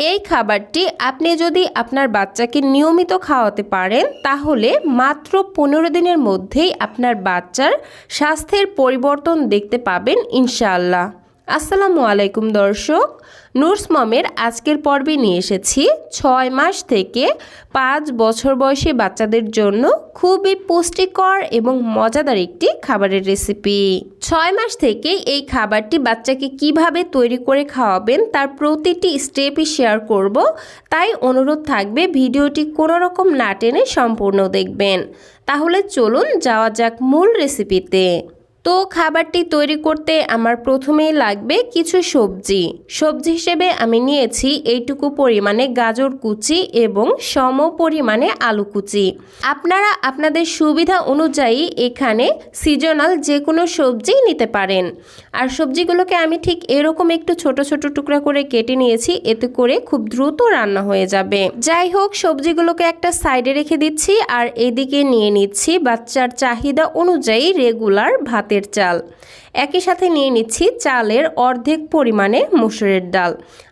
এই খাবারটি আপনি যদি আপনার বাচ্চাকে নিয়মিত খাওয়াতে পারেন তাহলে মাত্র 15 দিনের মধ্যেই আপনার বাচ্চার স্বাস্থ্যের পরিবর্তন দেখতে পাবেন ইনশাআল্লাহ। আসসালামু আলাইকুম দর্শক, নুরস মমের আজকের পর্বে নিয়ে এসেছি 6 মাস থেকে 5 বছর বয়সী বাচ্চাদের জন্য খুবই পুষ্টিকর এবং মজাদার একটি খাবারের রেসিপি। 6 মাস থেকে এই খাবারটি বাচ্চাকে কিভাবে তৈরি করে খাওয়াবেন তার প্রতিটি স্টেপই শেয়ার করব, তাই অনুরোধ থাকবে ভিডিওটি কোনো রকম না টেনে সম্পূর্ণ দেখবেন। তাহলে চলুন যাওয়া যাক মূল রেসিপিতে। তো খাবারটি তৈরি করতে আমার প্রথমেই লাগবে কিছু সবজি হিসেবে আমি নিয়েছি এইটুকু পরিমাণে গাজর কুচি এবং সম পরিমাণে আলু কুচি। আপনারা আপনাদের সুবিধা অনুযায়ী এখানে সিজনাল যে কোনো সবজি নিতে পারেন। আর সবজিগুলোকে আমি ঠিক এরকম একটু ছোট ছোট টুকরা করে কেটে নিয়েছি, এতে করে খুব দ্রুত রান্না হয়ে যাবে। যাই হোক, সবজিগুলোকে একটা সাইডে রেখে দিচ্ছি আর এদিকে নিয়ে নিচ্ছি বাচ্চার চাহিদা অনুযায়ী রেগুলার ভাতের চাল। একই সাথে নিয়ে নিচ্ছি চালের অর্ধেক পরিমাণে মসুরের ডাল।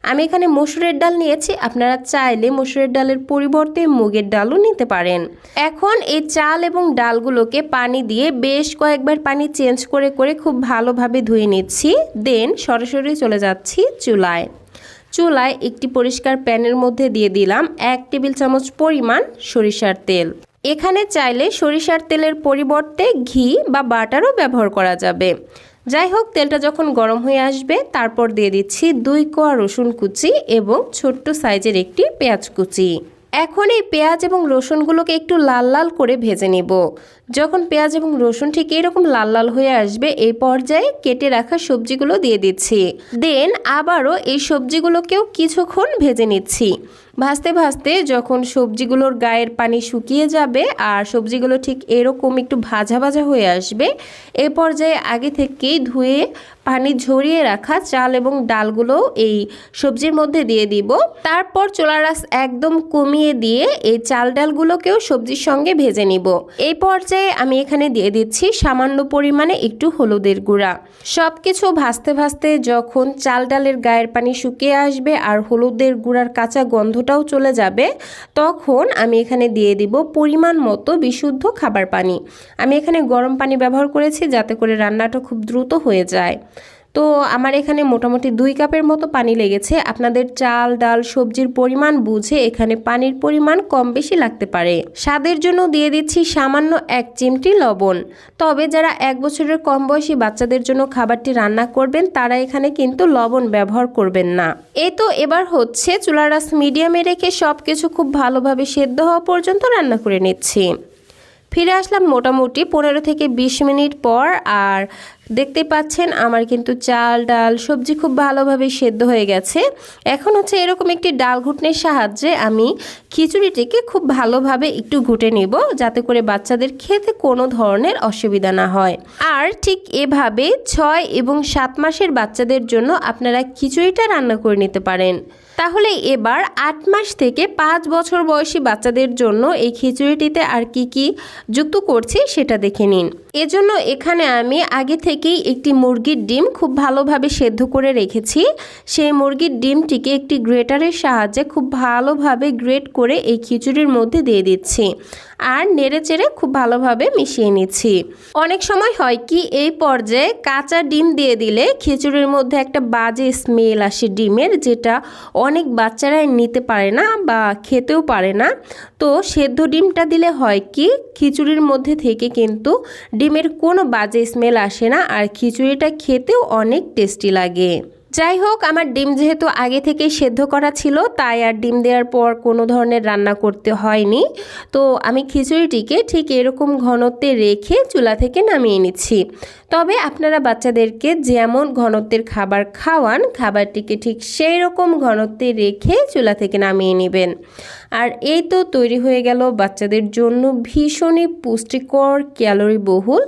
আমি এখানে মসুরের ডাল নিয়েছি, আপনারা চাইলে মসুরের ডালের পরিবর্তে মুগের ডালও নিতে পারেন। এখন এই চাল এবং ডালগুলোকে পানি দিয়ে বেশ কয়েকবার পানি চেঞ্জ করে করে খুব ভালোভাবে ধুয়ে নিচ্ছি। দেন সরাসরি চলে যাচ্ছি চুলায় একটি পরিষ্কার প্যানের মধ্যে দিয়ে দিলাম 1 টেবিল চামচ পরিমাণ সরিষার তেল। এখানে চাইলে সরিষার তেলের পরিবর্তে ঘি বা বাটারও ব্যবহার করা যাবে। যাই হোক, তেলটা যখন গরম হয়ে আসবে তারপর দিয়ে দিচ্ছি 2 কোয়া রসুন কুচি এবং ছোট্ট সাইজের একটি পেঁয়াজ কুচি। এখন এই পেঁয়াজ এবং রসুনগুলোকে একটু লাল লাল করে ভেজে নিব। যখন পেঁয়াজ এবং রসুন ঠিক এরকম লাল লাল হয়ে আসবে এই পর্যায়ে কেটে রাখা সবজিগুলো দিয়ে দিচ্ছি। দেন আবারও এই সবজিগুলোকেও কিছুক্ষণ ভেজে নিচ্ছি। ভাজতে ভাজতে যখন সবজিগুলোর গায়ের পানি শুকিয়ে যাবে আর সবজিগুলো ঠিক এরকম একটু ভাজা ভাজা হয়ে আসবে, এই পর্যায়ে আগে থেকেই ধুয়ে পানি ঝরিয়ে রাখা চাল এবং ডালগুলো এই সবজির মধ্যে দিয়ে দিব। তারপর চুলার আঁচ একদম কমিয়ে দিয়ে এই চাল ডালগুলোকেও সবজির সঙ্গে ভেজে নিব। এই পর্যায়ে আমি এখানে দিয়ে দিচ্ছি সামান্য পরিমাণে একটু হলুদের গুঁড়া। সব কিছু ভাজতে ভাজতে যখন চাল ডালের গায়ের পানি শুকিয়ে আসবে আর হলুদের গুঁড়ার কাঁচা গন্ধটাও চলে যাবে, তখন আমি এখানে দিয়ে দিব পরিমাণ মতো বিশুদ্ধ খাবার পানি। আমি এখানে গরম পানি ব্যবহার করেছি যাতে করে রান্নাটা খুব দ্রুত হয়ে যায়। তো আমার এখানে মোটামুটি 2 কাপের মতো পানি লেগেছে। আপনাদের চাল ডাল সবজির পরিমাণ বুঝে এখানে পানির পরিমাণ কম বেশি লাগতে পারে। স্বাদের জন্য দিয়ে দিচ্ছি সামান্য 1 চিমটি লবণ। তবে যারা 1 বছরের কম বয়সী বাচ্চাদের জন্য খাবারটি রান্না করবেন তারা এখানে কিন্তু লবণ ব্যবহার করবেন না। এই তো এবার হচ্ছে চুলার আঁচ মিডিয়ামে রেখে সব কিছু খুব ভালোভাবে সেদ্ধ হওয়া পর্যন্ত রান্না করে নিচ্ছি। ফিরে আসলাম মোটামুটি 15 থেকে 20 মিনিট পর। আর দেখতে পাচ্ছেন আমার কিন্তু চাল ডাল সবজি খুব ভালোভাবে সেদ্ধ হয়ে গেছে। এখন হচ্ছে এরকম একটি ডাল ঘুটনির সাহায্যে আমি খিচুড়িটিকে খুব ভালোভাবে একটু ঘুটে নিব, যাতে করে বাচ্চাদের খেতে কোনো ধরনের অসুবিধা না হয়। আর ঠিক এভাবে 6 এবং 7 মাসের বাচ্চাদের জন্য আপনারা খিচুড়িটা রান্না করে নিতে পারেন। তাহলে এবার 8 মাস থেকে 5 বছর বয়সী বাচ্চাদের জন্য এই খিচুড়িটিতে আর কি যুক্ত করছি সেটা দেখে নিন। এজন্য এখানে আমি আগে থেকেই একটি মুরগির ডিম খুব ভালোভাবে সেদ্ধ করে রেখেছি। সেই মুরগির ডিমটিকে একটি গ্রেটারের সাহায্যে খুব ভালোভাবে গ্রেট করে এই খিচুড়ির মধ্যে দিয়ে দিচ্ছি আর নেড়েচেড়ে খুব ভালোভাবে মিশিয়ে নিচ্ছি। অনেক সময় হয় কি, এই পর্যায়ে কাঁচা ডিম দিয়ে দিলে খিচুড়ির মধ্যে একটা বাজে স্মেল আসে ডিমের, যেটা অনেক বাচ্চারাই নিতে পারে না বা খেতেও পারে না। তো সেদ্ধ ডিমটা দিলে হয় কি, খিচুড়ির মধ্যে থেকে কিন্তু ডিমের কোনো বাজে স্মেল আসে না আর খিচুড়িটা খেতেও অনেক টেস্টি লাগে। যাই হোক, আমার ডিম যেহেতু আগে থেকে সেদ্ধ করা ছিল তাই আর ডিম দেওয়ার পর কোনো ধরনের রান্না করতে হয়নি। তো আমি খিচুড়িটিকে ঠিক এরকম ঘনত্বে রেখে চুলা থেকে নামিয়ে নিচ্ছি। তবে আপনারা বাচ্চাদেরকে যেমন ঘনত্বের খাবার খাওয়ান, খাবারটিকে ঠিক সেই রকম ঘনত্বে রেখে চুলা থেকে নামিয়ে নেবেন। আর এই তো তৈরি হয়ে গেল বাচ্চাদের জন্য ভীষণই পুষ্টিকর, ক্যালোরি বহুল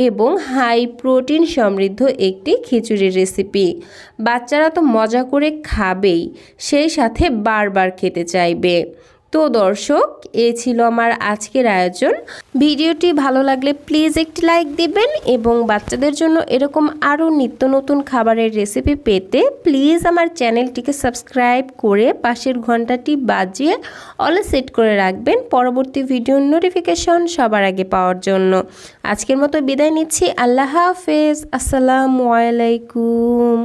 এবং হাই প্রোটিন সমৃদ্ধ একটি খিচুড়ির রেসিপি। বাচ্চারা তো মজা করে খাবেই, সেই সাথে বারবার খেতে চাইবে। তো তো দর্শক, এই ছিল আমার আজকের আয়োজন। ভিডিওটি ভালো লাগলে প্লিজ একটি লাইক দিবেন এবং বাচ্চাদের জন্য এরকম আরও নিত্য নতুন খাবারের রেসিপি পেতে প্লিজ আমার চ্যানেলটিকে সাবস্ক্রাইব করে পাশের ঘন্টাটি বাজিয়ে অলে সেট করে রাখবেন পরবর্তী ভিডিওর নোটিফিকেশন সবার আগে পাওয়ার জন্য। আজকের মতো বিদায় নিচ্ছি। আল্লাহ হাফেজ। আসসালামু আলাইকুম।